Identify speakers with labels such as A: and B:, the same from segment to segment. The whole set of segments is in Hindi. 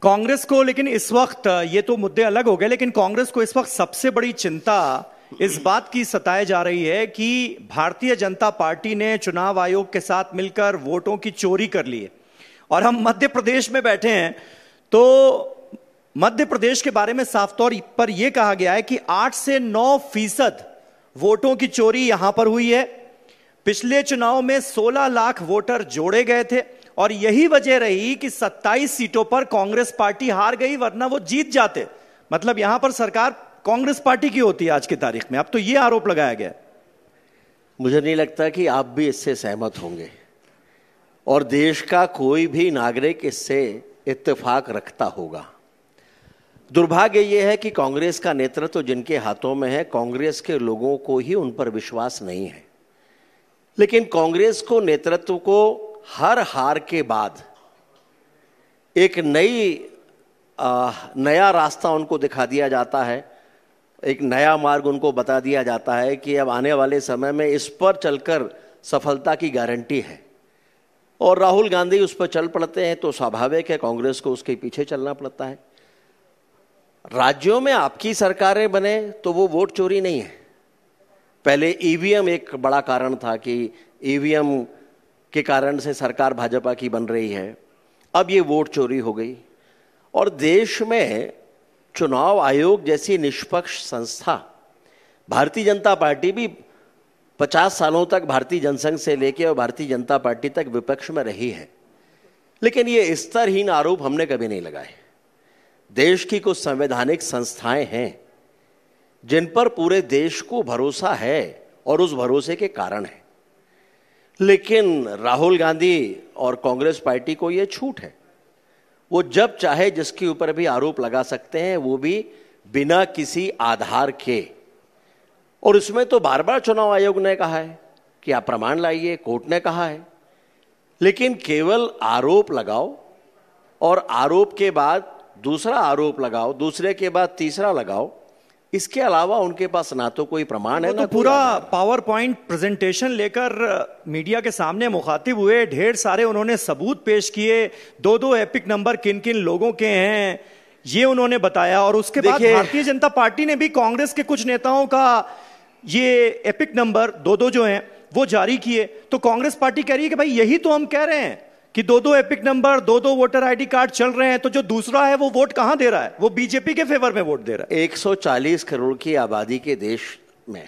A: कांग्रेस को लेकिन इस वक्त ये तो मुद्दे अलग हो गए, लेकिन कांग्रेस को इस वक्त सबसे बड़ी चिंता इस बात की सताए जा रही है कि भारतीय जनता पार्टी ने चुनाव आयोग के साथ मिलकर वोटों की चोरी कर ली है। और हम मध्य प्रदेश में बैठे हैं तो मध्य प्रदेश के बारे में साफ तौर पर यह कहा गया है कि 8 से 9% वोटों की चोरी यहां पर हुई है। पिछले चुनाव में 16 लाख वोटर जोड़े गए थे और यही वजह रही कि 27 सीटों पर कांग्रेस पार्टी हार गई, वरना वो जीत जाते। मतलब यहां पर सरकार कांग्रेस पार्टी की होती है आज की तारीख में। अब तो यह आरोप लगाया गया।
B: मुझे नहीं लगता कि आप भी इससे सहमत होंगे और देश का कोई भी नागरिक इससे इत्तेफाक रखता होगा। दुर्भाग्य यह है कि कांग्रेस का नेतृत्व जिनके हाथों में है, कांग्रेस के लोगों को ही उन पर विश्वास नहीं है। लेकिन कांग्रेस को नेतृत्व को हर हार के बाद एक नया रास्ता उनको दिखा दिया जाता है, एक नया मार्ग उनको बता दिया जाता है कि अब आने वाले समय में इस पर चलकर सफलता की गारंटी है। और राहुल गांधी उस पर चल पड़ते हैं तो स्वाभाविक है कांग्रेस को उसके पीछे चलना पड़ता है। राज्यों में आपकी सरकारें बने तो वो वोट चोरी नहीं है। पहले ईवीएम एक बड़ा कारण था कि ईवीएम के कारण से सरकार भाजपा की बन रही है, अब ये वोट चोरी हो गई। और देश में चुनाव आयोग जैसी निष्पक्ष संस्था, भारतीय जनता पार्टी भी 50 सालों तक भारतीय जनसंघ से लेकर और भारतीय जनता पार्टी तक विपक्ष में रही है, लेकिन ये स्तरहीन आरोप हमने कभी नहीं लगाए। देश की कुछ संवैधानिक संस्थाएं हैं जिन पर पूरे देश को भरोसा है और उस भरोसे के कारण है। लेकिन राहुल गांधी और कांग्रेस पार्टी को यह छूट है, वो जब चाहे जिसके ऊपर भी आरोप लगा सकते हैं, वो भी बिना किसी आधार के। और इसमें तो बार बार चुनाव आयोग ने कहा है कि आप प्रमाण लाइए, कोर्ट ने कहा है। लेकिन केवल आरोप लगाओ और आरोप के बाद दूसरा आरोप लगाओ, दूसरे के बाद तीसरा लगाओ, इसके अलावा उनके पास ना तो कोई प्रमाण है, ना
A: तो पूरा पावर पॉइंट प्रेजेंटेशन लेकर मीडिया के सामने मुखातिब हुए, ढेर सारे उन्होंने सबूत पेश किए, 2-2 एपिक नंबर किन किन लोगों के हैं ये उन्होंने बताया। और उसके बाद भारतीय जनता पार्टी ने भी कांग्रेस के कुछ नेताओं का ये एपिक नंबर 2-2 जो हैं वो जारी किए। तो कांग्रेस पार्टी कह रही है कि भाई यही तो हम कह रहे हैं कि 2-2 epic number, 2-2 voter ID card चल रहे हैं, तो जो दूसरा है वो वोट कहां दे रहा है? वो बीजेपी के फेवर में वोट दे रहा है।
B: 140 करोड़ की आबादी के देश में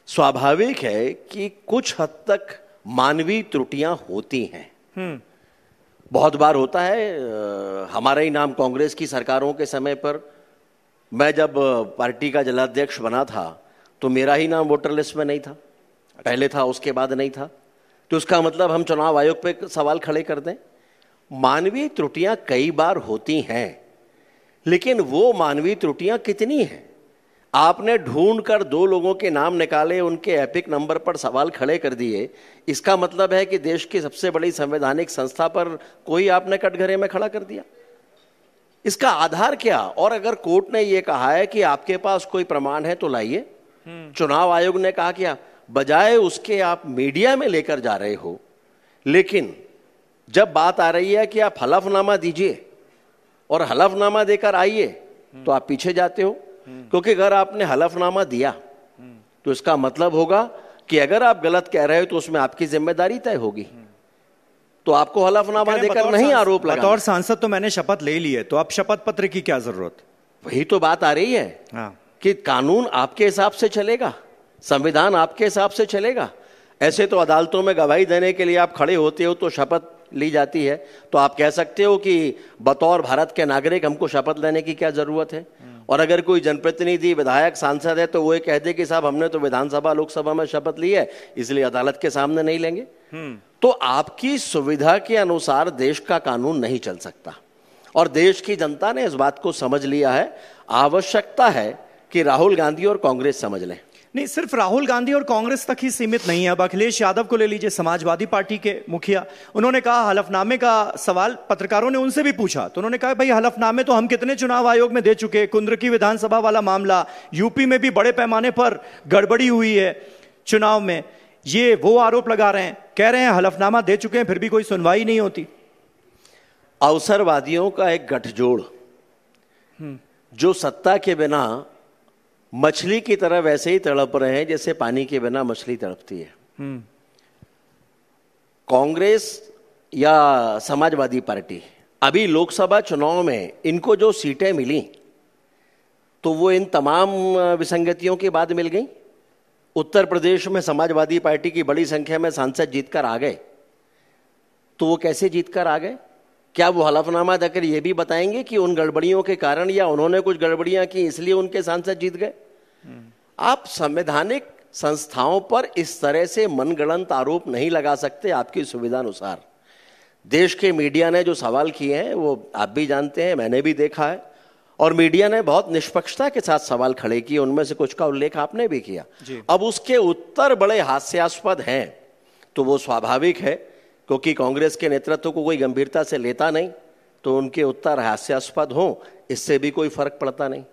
B: स्वाभाविक है कि कुछ हद तक मानवीय त्रुटियां होती हैं। बहुत बार होता है। हमारा ही नाम कांग्रेस की सरकारों के समय पर, मैं जब पार्टी का जिलाध्यक्ष बना था तो मेरा ही नाम वोटर लिस्ट में नहीं था, पहले था उसके बाद नहीं था। तो उसका मतलब हम चुनाव आयोग पे सवाल खड़े कर दें? मानवीय त्रुटियां कई बार होती हैं, लेकिन वो मानवीय त्रुटियां कितनी हैं? आपने ढूंढकर 2 लोगों के नाम निकाले, उनके एपिक नंबर पर सवाल खड़े कर दिए, इसका मतलब है कि देश की सबसे बड़ी संवैधानिक संस्था पर कोई आपने कटघरे में खड़ा कर दिया। इसका आधार क्या? और अगर कोर्ट ने यह कहा है कि आपके पास कोई प्रमाण है तो लाइए, चुनाव आयोग ने कहा कि बजाय उसके आप मीडिया में लेकर जा रहे हो, लेकिन जब बात आ रही है कि आप हलफनामा दीजिए और हलफनामा देकर आइए, तो आप पीछे जाते हो। क्योंकि अगर आपने हलफनामा दिया तो इसका मतलब होगा कि अगर आप गलत कह रहे हो तो उसमें आपकी जिम्मेदारी तय होगी, तो आपको हलफनामा देकर नहीं आरोप लगाना।
A: बतौर सांसद तो मैंने शपथ ले ली है, तो अब शपथ पत्र की क्या जरूरत?
B: वही तो बात आ रही है कि कानून आपके हिसाब से चलेगा, संविधान आपके हिसाब से चलेगा। ऐसे तो अदालतों में गवाही देने के लिए आप खड़े होते हो तो शपथ ली जाती है, तो आप कह सकते हो कि बतौर भारत के नागरिक हमको शपथ लेने की क्या जरूरत है। और अगर कोई जनप्रतिनिधि, विधायक, सांसद है तो वो ये कह दे कि साहब हमने तो विधानसभा, लोकसभा में शपथ ली है, इसलिए अदालत के सामने नहीं लेंगे। तो आपकी सुविधा के अनुसार देश का कानून नहीं चल सकता। और देश की जनता ने इस बात को समझ लिया है। आवश्यकता है कि राहुल गांधी और कांग्रेस समझ लें।
A: नहीं, सिर्फ राहुल गांधी और कांग्रेस तक ही सीमित नहीं है। अब अखिलेश यादव को ले लीजिए, समाजवादी पार्टी के मुखिया, उन्होंने कहा, हलफनामे का सवाल पत्रकारों ने उनसे भी पूछा तो उन्होंने कहा भाई हलफनामे तो हम कितने चुनाव आयोग में दे चुके। कुंद्र की विधानसभा वाला मामला, यूपी में भी बड़े पैमाने पर गड़बड़ी हुई है चुनाव में, ये वो आरोप लगा रहे हैं, कह रहे हैं हलफनामा दे चुके हैं, फिर भी कोई सुनवाई नहीं होती।
B: अवसरवादियों का एक गठजोड़ जो सत्ता के बिना मछली की तरह वैसे ही तड़प रहे हैं जैसे पानी के बिना मछली तड़पती है। कांग्रेस या समाजवादी पार्टी अभी लोकसभा चुनाव में इनको जो सीटें मिली तो वो इन तमाम विसंगतियों के बाद मिल गई। उत्तर प्रदेश में समाजवादी पार्टी की बड़ी संख्या में सांसद जीतकर आ गए, तो वो कैसे जीतकर आ गए? क्या वो हलफनामा देकर ये भी बताएंगे कि उन गड़बड़ियों के कारण या उन्होंने कुछ गड़बड़ियां की इसलिए उनके सांसद जीत गए? आप संवैधानिक संस्थाओं पर इस तरह से मनगढ़ंत आरोप नहीं लगा सकते आपकी सुविधा अनुसार। देश के मीडिया ने जो सवाल किए हैं वो आप भी जानते हैं, मैंने भी देखा है, और मीडिया ने बहुत निष्पक्षता के साथ सवाल खड़े किए, उनमें से कुछ का उल्लेख आपने भी किया। अब उसके उत्तर बड़े हास्यास्पद हैं, तो वो स्वाभाविक है क्योंकि कांग्रेस के नेतृत्व को कोई गंभीरता से लेता नहीं, तो उनके उत्तर हास्यास्पद हों इससे भी कोई फर्क पड़ता नहीं।